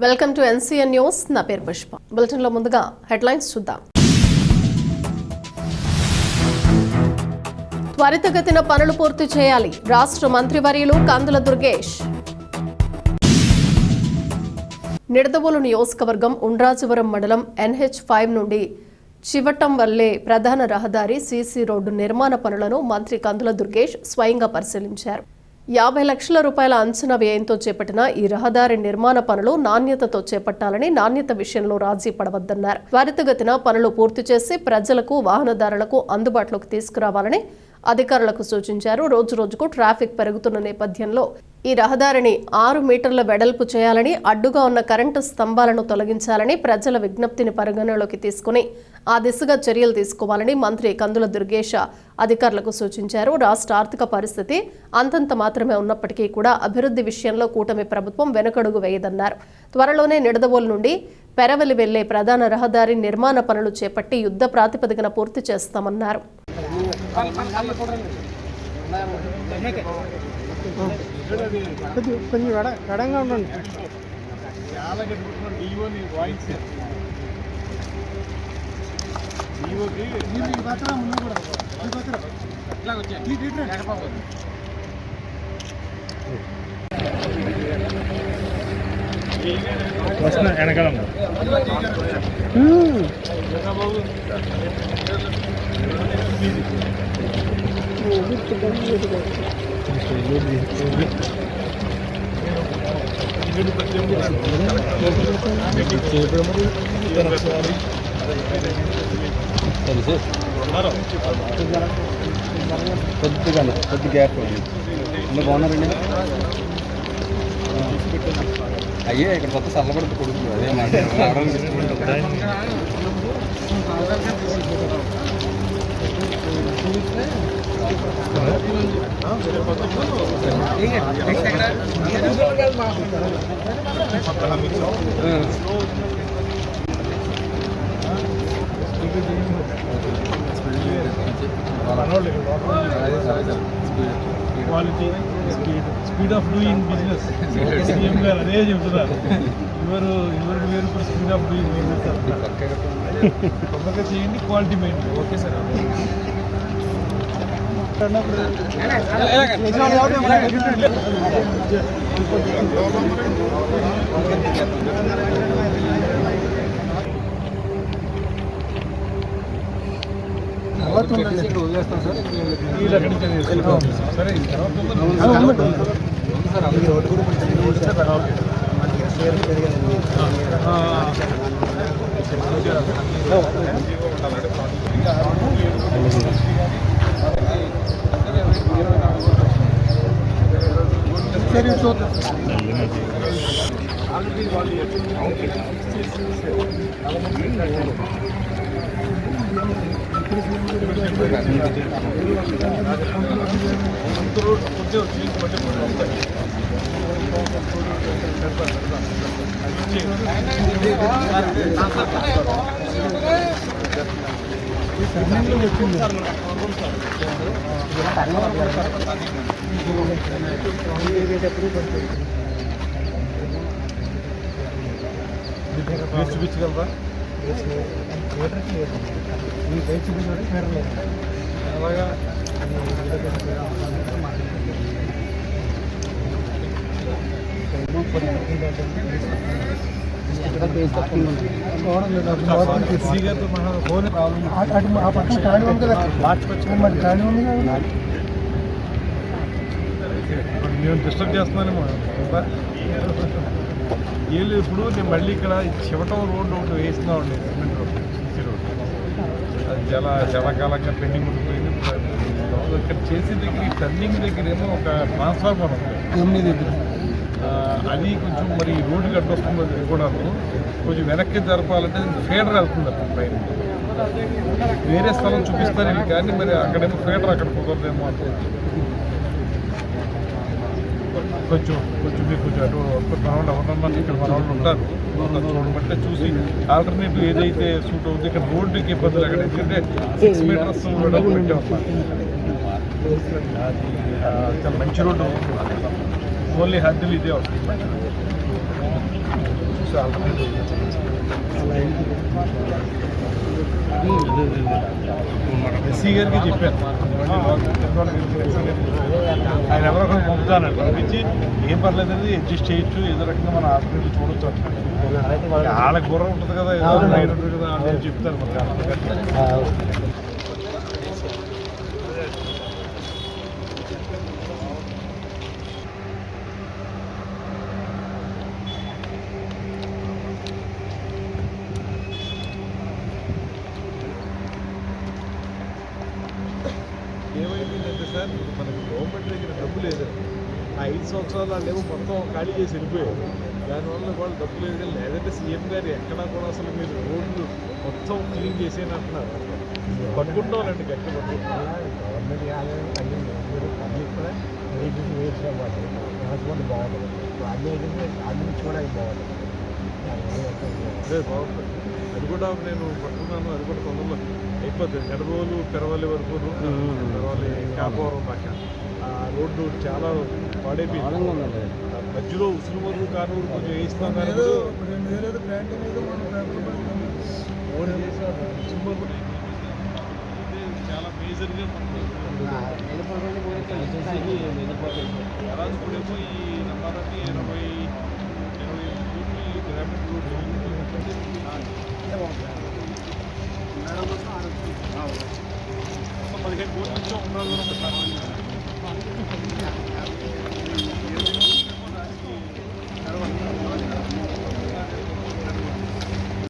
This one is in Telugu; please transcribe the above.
Welcome to NCN news. నా పేరు పుష్ప. బులెటిన్ లో ముందుగా హెడ్లైన్స్ చూద్దాం. త్వరితగతిన పనులు పూర్తి చేయాలి రాష్ట్ర మంత్రివర్యులు కందుల దుర్గేష్. నిడదవోలు నియోజకవర్గం ఉండ్రాజవరం మండలం NH5 నుండి చివటం వల్లే ప్రధాన రహదారి CC రోడ్డు నిర్మాణ పనులను మంత్రి కందుల దుర్గేష్ స్వయంగా పరిశీలించారు. 50 లక్షల రూపాయల అంచనా వ్యయంతో చేపట్టిన ఈ రహదారి నిర్మాణ పనులు నాణ్యతతో చేపట్టాలని, నాణ్యత విషయంలో రాజీ పడవద్దన్నారు. త్వరితగతిన పనులు పూర్తి చేసి ప్రజలకు, వాహనదారులకు అందుబాటులోకి తీసుకురావాలని అధికారులకు సూచించారు. రోజురోజుకు ట్రాఫిక్ పెరుగుతున్న నేపథ్యంలో ఈ రహదారిని 6 మీటర్ల వెడల్పు చేయాలని, అడ్డుగా ఉన్న కరెంటు స్తంభాలను తొలగించాలని, ప్రజల విజ్ఞప్తిని పరిగణలోకి తీసుకుని ఆ దిశగా చర్యలు తీసుకోవాలని మంత్రి కందుల దుర్గేష్ అధికారులకు సూచించారు. రాష్ట్ర ఆర్థిక పరిస్థితి అంతంత మాత్రమే ఉన్నప్పటికీ కూడా అభివృద్ధి విషయంలో కూటమి ప్రభుత్వం వెనుకడుగు వేయదన్నారు. త్వరలోనే నిడదవోలు నుండి పెరవలి వెళ్లే ప్రధాన రహదారి నిర్మాణ పనులు చేపట్టి యుద్ధ ప్రాతిపదికన పూర్తి చేస్తామన్నారు. వెనకాల కొద్ది గ్యాప్ ఇంకా బాగున్నారండి. అయ్యే ఇక్కడ కొత్త చల్లబడి కొడుకు అదే quality, speed of doing business CM గారు అదే చెబుతున్నారు. ఎవరు వేరు స్పీడ్ ఆఫ్ డూయింగ్ బిజినెస్ తొందరగా చేయండి, క్వాలిటీ మెయింటైన్. Okay sir. సరే చూపించగలరా? అలాగా మేము డిస్టర్బ్ చేస్తున్నానేమో. వీళ్ళు ఇప్పుడు నేను మళ్ళీ ఇక్కడ చివటం రోడ్డు ఒకటి వేస్తున్నామండి, సిమెంట్ రోడ్డు, CC రోడ్డు. అది చాలా కాలంగా పెండింగ్ ఉండిపోయింది. ఇక్కడ చేసే దగ్గర ఈ టర్నింగ్ దగ్గర ఏమో ఒక ట్రాన్స్ఫార్మర్ ఉంది, అది కొంచెం మరి రోడ్డు కట్టొస్తుందో కూడా కొంచెం వెనక్కి జరపాలంటే ఫేడర్ వెళ్తుంది అక్కడ పైన. వేరే స్థలం చూపిస్తాను కానీ మరి అక్కడేమో ఫేడర్ అక్కడ కుదరదేమో అనుకోవచ్చు. కొంచెం మీరు కొంచెం అటు మనవాళ్ళు ఎవరన్నా ఇక్కడ మనవాళ్ళు ఉంటారు, బట్టే చూసి ఆల్టర్నేటివ్ ఏదైతే సూట్ అవుతుంది. ఇక్కడ రోడ్డుకి ఇబ్బందులు అక్కడ ఎందుకంటే 6 మీటర్స్ డబ్బు పెట్టే వస్తారు. అది చాలా మంచి రోడ్డు, ఓన్లీ హద్దులు ఇదే వస్తుంది. రోడ్స్ ఆల్టర్నేటివ్ ఎస్సీ గారికి చెప్పాను ఆయన ఎవరో పంపుతానంట పంపించి ఏం పర్లేదండి అడ్జస్ట్ చేయొచ్చు ఏదో రకంగా మన హాస్పిటల్ చూడొచ్చు అంటున్నాడు వాళ్ళకి బుర్ర ఉంటుంది కదా ఏదో లైన్ ఉంటుంది కదా అని చెప్తారు మరి ఏమైందంటే సార్ మనకి గవర్నమెంట్ దగ్గర డబ్బు లేదు ఆ 5 సంవత్సరాలు వాళ్ళు ఏమో మొత్తం ఖాళీ చేసి వెళ్ళిపోయారు దానివల్ల వాళ్ళు డబ్బు లేదు కానీ లేదంటే సీఎం గారు ఎక్కడా కూడా అసలు మీరు రోడ్లు మొత్తం క్లీన్ చేసేయని అంటున్నారు పట్టుకుంటామండి గట్టి పట్టుకుంటాం గవర్నమెంట్ పబ్లిక్ కూడా ఏజెన్సీ వేసిన వాళ్ళు ట్రాన్స్పోర్ట్ బాగుంటుంది అన్ని కూడా బాగుంటుంది అదే బాగుంటుంది అది కూడా నేను పట్టుకున్నాను అది కూడా తొందరలో అయిపోతుంది గడబోలు పెరవాలి వరకు పెరవాలి కాపవరం దాకా ఆ రోడ్డు చాలా పాడైపోయింది మధ్యలో ఉసురుమూరు కానూరు కొంచెం వేస్తున్నాం కానీ చాలా మేజర్గా రాజుకుడేమో ఈ నమ్మాలని 20 కోట్లు ఈ గ్రామీణ రోడ్డు 15 కోట్ల నుంచి 1 రోజు